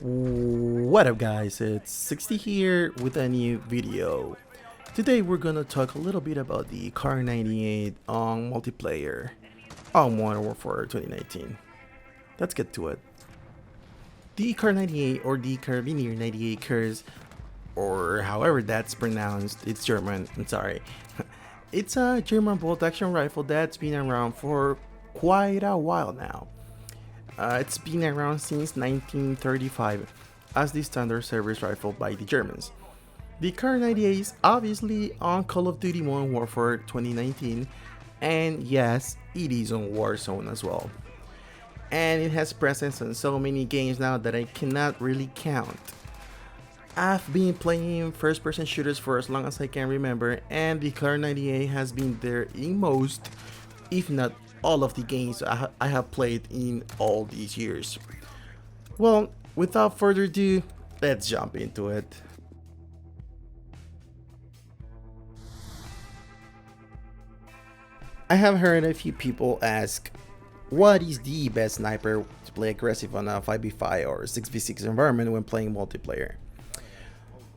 What up guys, it's 60 here with a new video. Today we're gonna talk a little bit about the Kar98 on multiplayer on Modern Warfare 2019. Let's get to it. The Kar98 or the Carabinier 98 Kurs, or however that's pronounced, it's German, I'm sorry. It's a German bolt action rifle that's been around for quite a while now. It's been around since 1935 as the standard service rifle by the Germans. The Kar98 is obviously on Call of Duty Modern Warfare 2019, and yes, it is on Warzone as well. And it has presence in so many games now that I cannot really count. I've been playing first-person shooters for as long as I can remember, and the Kar98 has been there in most, if not all of the games I have played in all these years. Well, without further ado, let's jump into it. I have heard a few people ask, what is the best sniper to play aggressive on a 5v5 or 6v6 environment when playing multiplayer?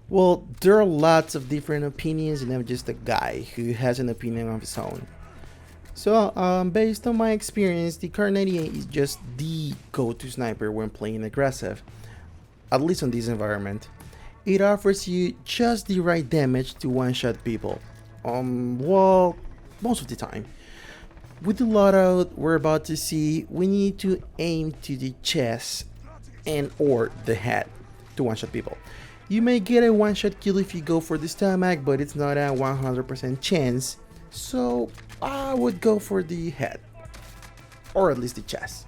Well, there are lots of different opinions, and I'm just a guy who has an opinion of his own. So, based on my experience, the Kar98 is just the go-to sniper when playing aggressive, at least on this environment. It offers you just the right damage to one-shot people, well, most of the time. With the loadout we're about to see, we need to aim to the chest and or the head to one-shot people. You may get a one-shot kill if you go for the stomach, but it's not a 100% chance. So I would go for the head, or at least the chest.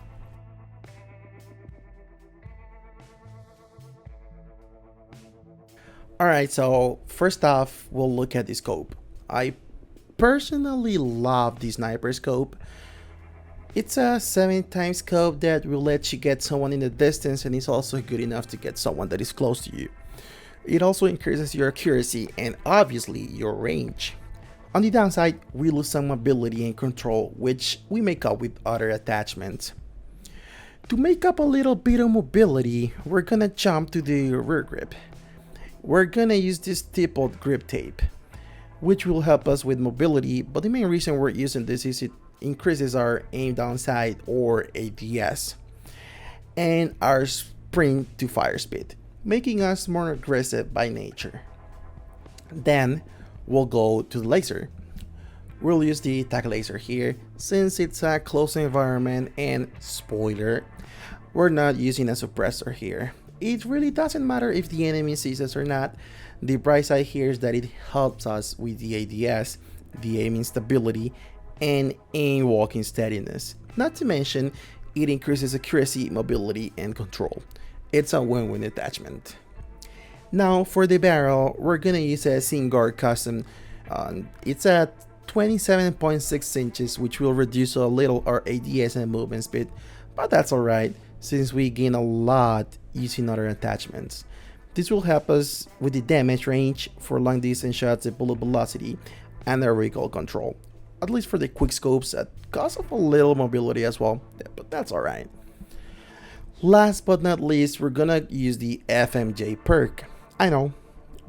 Alright, so first off, we'll look at the scope. I personally love the sniper scope. It's a 7x scope that will let you get someone in the distance, and is also good enough to get someone that is close to you. It also increases your accuracy and obviously your range. On the downside, we lose some mobility and control, which we make up with other attachments. To make up a little bit of mobility, we're gonna jump to the rear grip. We're gonna use this stippled grip tape, which will help us with mobility, but the main reason we're using this is it increases our aim downside or ADS and our sprint to fire speed, making us more aggressive by nature. Then we'll go to the laser. We'll use the tag laser here since it's a closed environment, and spoiler, we're not using a suppressor here. It really doesn't matter if the enemy sees us or not. The bright side here is that it helps us with the ADS, the aiming stability, and aim walking steadiness. Not to mention, it increases accuracy, mobility, and control. It's a win-win attachment. Now for the barrel, we're gonna use a Singuard custom. It's at 27.6 inches, which will reduce a little our ADS and movement speed, but that's alright since we gain a lot using other attachments. This will help us with the damage range for long distance shots, the bullet velocity, and the recoil control. At least for the quick scopes at cost of a little mobility as well, but that's alright. Last but not least, we're gonna use the FMJ perk. I know,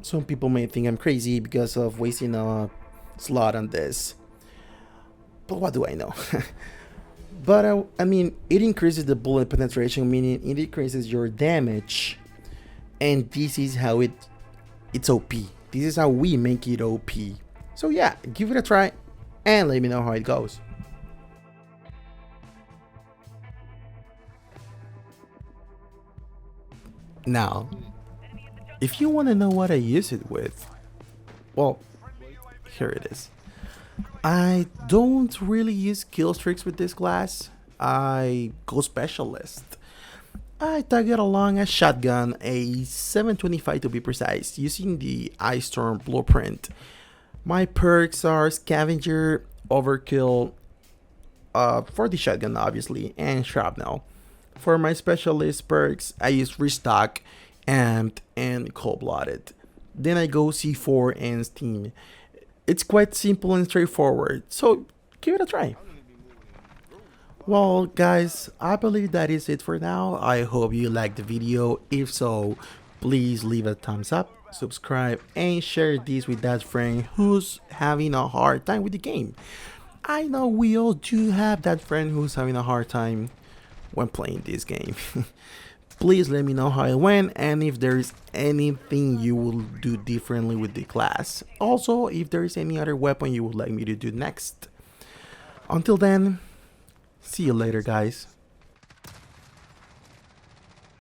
some people may think I'm crazy because of wasting a slot on this, but what do I know? But I mean, it increases the bullet penetration, meaning it increases your damage, and this is how it's OP. This is how we make it OP. So yeah, give it a try and let me know how it goes. Now, if you want to know what I use it with, well, here it is. I don't really use kill streaks with this class. I go specialist. I target along a shotgun, a 725 to be precise, using the Ice Storm blueprint. My perks are Scavenger, Overkill, for the shotgun obviously, and Shrapnel. For my specialist perks, I use Restock, Amped, and Cold-Blooded. Then I go C4 and Steam. It's quite simple and straightforward, so give it a try. Well, guys, I believe that is it for now. I hope you liked the video. If so, please leave a thumbs up, subscribe, and share this with that friend who's having a hard time with the game. I know we all do have that friend who's having a hard time when playing this game. Please let me know how it went and if there is anything you will do differently with the class. Also, if there is any other weapon you would like me to do next. Until then, see you later, guys.